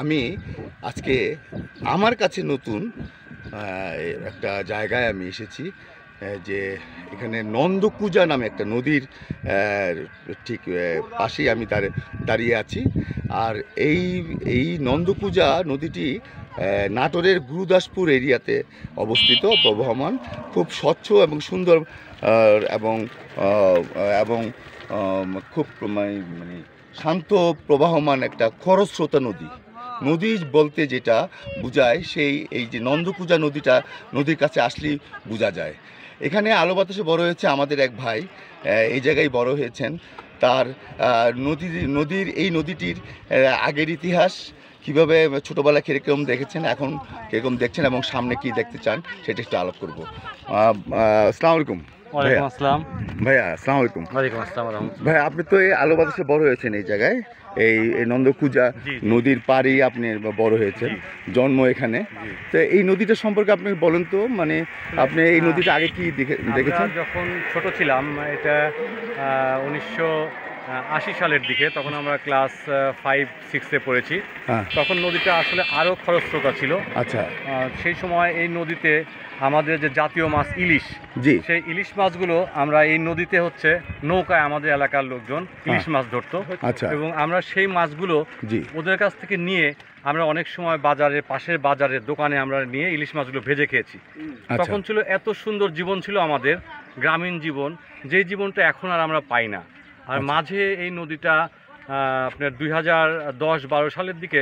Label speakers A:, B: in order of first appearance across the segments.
A: আমি আজকে আমার কাছে নতুন একটা জায়গায় আমি এসেছি, যে এখানে নন্দকুজা নামে একটা নদীর ঠিক পাশেই আমি দাঁড়িয়ে আছি। আর এই এই নন্দকুজা নদীটি নাটোরের গুরুদাসপুর এরিয়াতে অবস্থিত, প্রবহমান, খুব স্বচ্ছ এবং সুন্দর, এবং এবং খুব মানে শান্ত প্রবাহমান একটা খরস্রোতা নদী। নদী বলতে যেটা বোঝায়, এই যে নন্দকুজা নদীর কাছে আসলেই বোঝা যায়। এখানে আলো বাতাসে বড় হয়েছে আমাদের এক ভাই, এই জায়গায় বড় হয়েছেন। তার নদীর এই নদীটির আগের ইতিহাস, কীভাবে ছোটোবেলায় কীরকম দেখেছেন, এখন কীরকম দেখছেন এবং সামনে কি দেখতে চান, সেটা একটু আলাপ করবো। আসসালামু আলাইকুম।
B: ওয়ালাইকুম আসসালাম
A: ভাইয়া, আসসালামু আলাইকুম।
B: ওয়ালাইকুম আসসালাম।
A: ভাইয়া, আপনি তো এই আলো বাতাসে বড় হয়েছেন এই জায়গায়, এই নন্দকুজা নদীর পাড়েই আপনি বড় হয়েছেন, জন্ম এখানে। তো এই নদীটা সম্পর্কে আপনি বলেন তো, মানে আপনি এই নদীটা আগে কি দেখেছেন?
B: যখন ছোট ছিলাম, এটা 1980 সালের দিকে, তখন আমরা ক্লাস 5-6-এ পড়েছি। তখন নদীটা আসলে আরও খরস্রোতা ছিল।
A: আচ্ছা।
B: সেই সময় এই নদীতে আমাদের যে জাতীয় মাছ ইলিশ, সেই ইলিশ মাছগুলো আমরা এই নদীতে হচ্ছে নৌকায় আমাদের এলাকার লোকজন ইলিশ মাছ ধরতো।
A: আচ্ছা।
B: এবং আমরা সেই মাছগুলো ওদের কাছ থেকে নিয়ে আমরা অনেক সময় পাশের বাজারের দোকানে আমরা নিয়ে ইলিশ মাছগুলো ভেজে খেয়েছি। তখন ছিল এত সুন্দর জীবন ছিল আমাদের, গ্রামীণ জীবন, যে জীবনটা এখন আর আমরা পাই না। আর মাঝে এই নদীটা আপনার 2010-12 সালের দিকে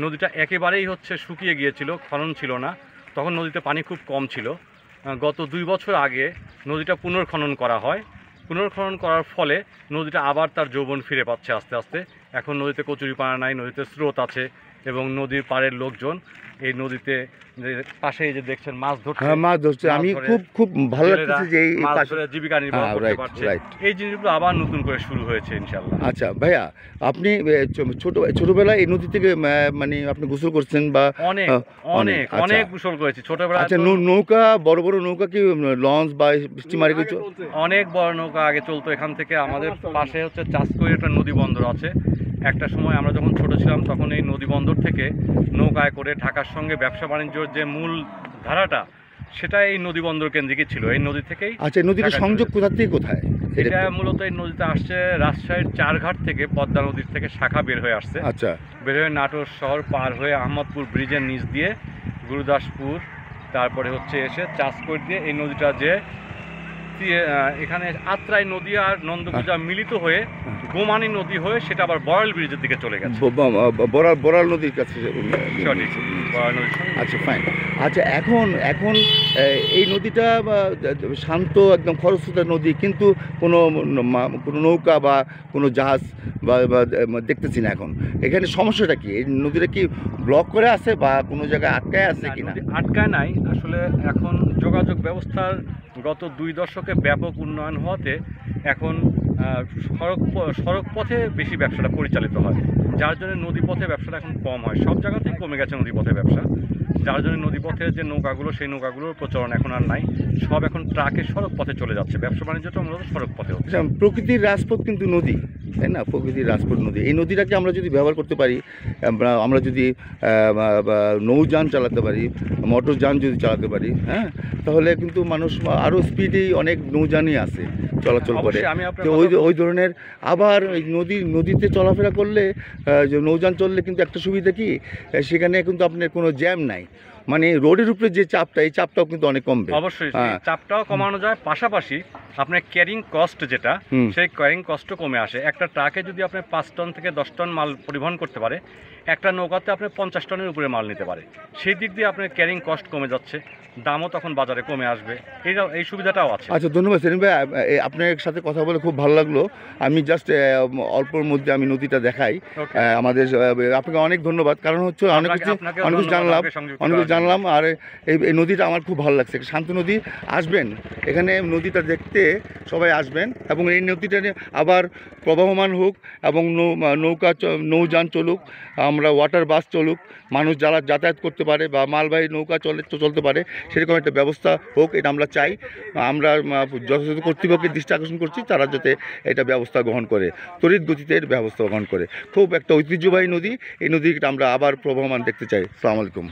B: নদীটা একেবারেই হচ্ছে শুকিয়ে গিয়েছিল, খনন ছিল না। তখন নদীতে পানি খুব কম ছিল। গত 2 বছর আগে নদীটা পুনর্খনন করা হয়। পুনর্খনন করার ফলে নদীটা আবার তার যৌবন ফিরে পাচ্ছে আস্তে আস্তে। এখন নদীতে কচুরিপানা নাই, নদীতে স্রোত আছে, এবং নদীর পাড়ের লোকজন এই নদীতে পাশে যে দেখছেন মাছ ধরছে।
A: আমি খুব ভালো লাগছে যে এই
B: মাছ ধরে জীবিকা নির্বাহ করতে পারছে। এই জিনিসগুলো আবার নতুন করে শুরু হয়েছে ইনশাআল্লাহ।
A: আচ্ছা ভাইয়া, আপনি ছোটবেলায় এই নদী থেকে মানে আপনি গোসল করছেন বা?
B: অনেক গোসল করেছি ছোটবেলায়।
A: আচ্ছা, নৌকা, বড় বড় নৌকা কি লঞ্চ বা স্টিমারে কিছু?
B: অনেক বড় নৌকা আগে চলতো। এখান থেকে আমাদের পাশে হচ্ছে চাষকৈর একটা নদী বন্দর আছে। একটা সময় আমরা যখন ছোট ছিলাম তখন এই নদী বন্দর থেকে নৌকায় করে ঢাকার সঙ্গে ব্যবসা বাণিজ্যর যে মূল ধারাটা, সেটা এই নদী বন্দর কেন্দ্রিকই ছিল। এই নদী থেকেই।
A: আচ্ছা, নদীটা সংযোগ কোথা থেকে কোথায়?
B: এটা মূলত এই নদীতে আসছে রাজশাহীর চারঘাট থেকে, পদ্মা নদীর থেকে শাখা বের হয়ে আসছে।
A: আচ্ছা। বের
B: হয়ে নাটোর শহর পার হয়ে আহমদপুর ব্রিজের নিচ দিয়ে গুরুদাসপুর, তারপরে হচ্ছে এসে চাষকৈর দিয়ে এই নদীটা যে এখানে আত্রাই নদী আর নন্দকুজা মিলিত হয়ে গোমানি নদী হয়ে সেটা আবার বড়াল ব্রিজের দিকে চলে গেছে,
A: বড়াল নদীর কাছে। আচ্ছা, ফাইন। আচ্ছা, এখন এই নদীটা শান্ত, একদম খরস্রোতা নদী, কিন্তু কোনো নৌকা বা কোনো জাহাজ বা দেখতেছি না এখন। এখানে সমস্যাটা কি? এই নদীটা কি ব্লক করে আছে বা কোনো জায়গায় আটকায় আছে কিনা?
B: আটকায় নাই আসলে। এখন যোগাযোগ ব্যবস্থার গত 2 দশকে ব্যাপক উন্নয়ন হওয়াতে এখন সড়ক পথে বেশি ব্যবসাটা পরিচালিত হয়, যার জন্য নদীপথে ব্যবসাটা এখন কম হয়। সব জায়গাতেই কমে গেছে নদীপথে ব্যবসা, যার জন্য নদীপথের যে নৌকাগুলো, সেই নৌকাগুলোর প্রচলন এখন আর নাই। সব এখন ট্রাকে সড়ক পথে চলে যাচ্ছে। ব্যবসা বাণিজ্যটা মূলত সড়ক পথে হচ্ছে।
A: প্রকৃতির রাজপথ কিন্তু নদী, তাই না? প্রকৃতির রাজপথ নদী। এই নদীটাকে আমরা যদি ব্যবহার করতে পারি, আমরা যদি নৌযান চালাতে পারি, মোটরযান যদি চালাতে পারি, হ্যাঁ, তাহলে কিন্তু মানুষ আরও স্পিডেই অনেক নৌযানই আছে চলাচল করে। তো ওই ধরনের আবার নদীতে চলাফেরা করলে, যে নৌযান চললে কিন্তু একটা সুবিধা কি, সেখানে কিন্তু আপনার কোনো জ্যাম নাই। মানে রোডের উপরে যে চাপটা, এই চাপটাও কিন্তু অনেক কমবে।
B: অবশ্যই চাপটাও কমানো যায়, পাশাপাশি আপনার ক্যারিং কস্ট যেটা, সেই ক্যারিং কস্টও কমে আসে। একটা ট্রাকে যদি আপনি 5 টন থেকে 10 টন মাল পরিবহন করতে পারে, একটা নৌকাতে আপনি 50 টনের উপরে মাল নিতে পারে। সেই দিক দিয়ে আপনার ক্যারিং কস্ট কমে যাচ্ছে, দামও তখন বাজারে কমে আসবে। এই সুবিধাটাও আছে।
A: আচ্ছা, ধন্যবাদ সেলিম ভাই, আপনার সাথে কথা বলে খুব ভালো লাগলো। আমি জাস্ট অল্পর মধ্যে আমি নদীটা দেখাই আমাদের। আপনাকে অনেক ধন্যবাদ, কারণ হচ্ছে অনেক কিছু জানলাম, অনেক কিছু জানলাম। আর এই নদীটা আমার খুব ভালো লাগছে, শান্ত নদী। আসবেন এখানে নদীটা দেখতে, সবাই আসবেন, এবং এই নদীটা আবার প্রবাহমান হোক, এবং নৌযান চলুক, আমরা ওয়াটার বাস চলুক, মানুষ যারা যাতায়াত করতে পারে বা মালবাহী নৌকা চলতে পারে, সেরকম একটা ব্যবস্থা হোক, এটা আমরা চাই। আমরা যথাযথ কর্তৃপক্ষের দৃষ্টি আকর্ষণ করছি, তারা যাতে এটা ব্যবস্থা গ্রহণ করে, তড়িৎ গতিতে এর ব্যবস্থা গ্রহণ করে। খুব একটা ঐতিহ্যবাহী নদী, এই নদীটা আমরা আবার প্রবাহমান দেখতে চাই। আসসালামু আলাইকুম।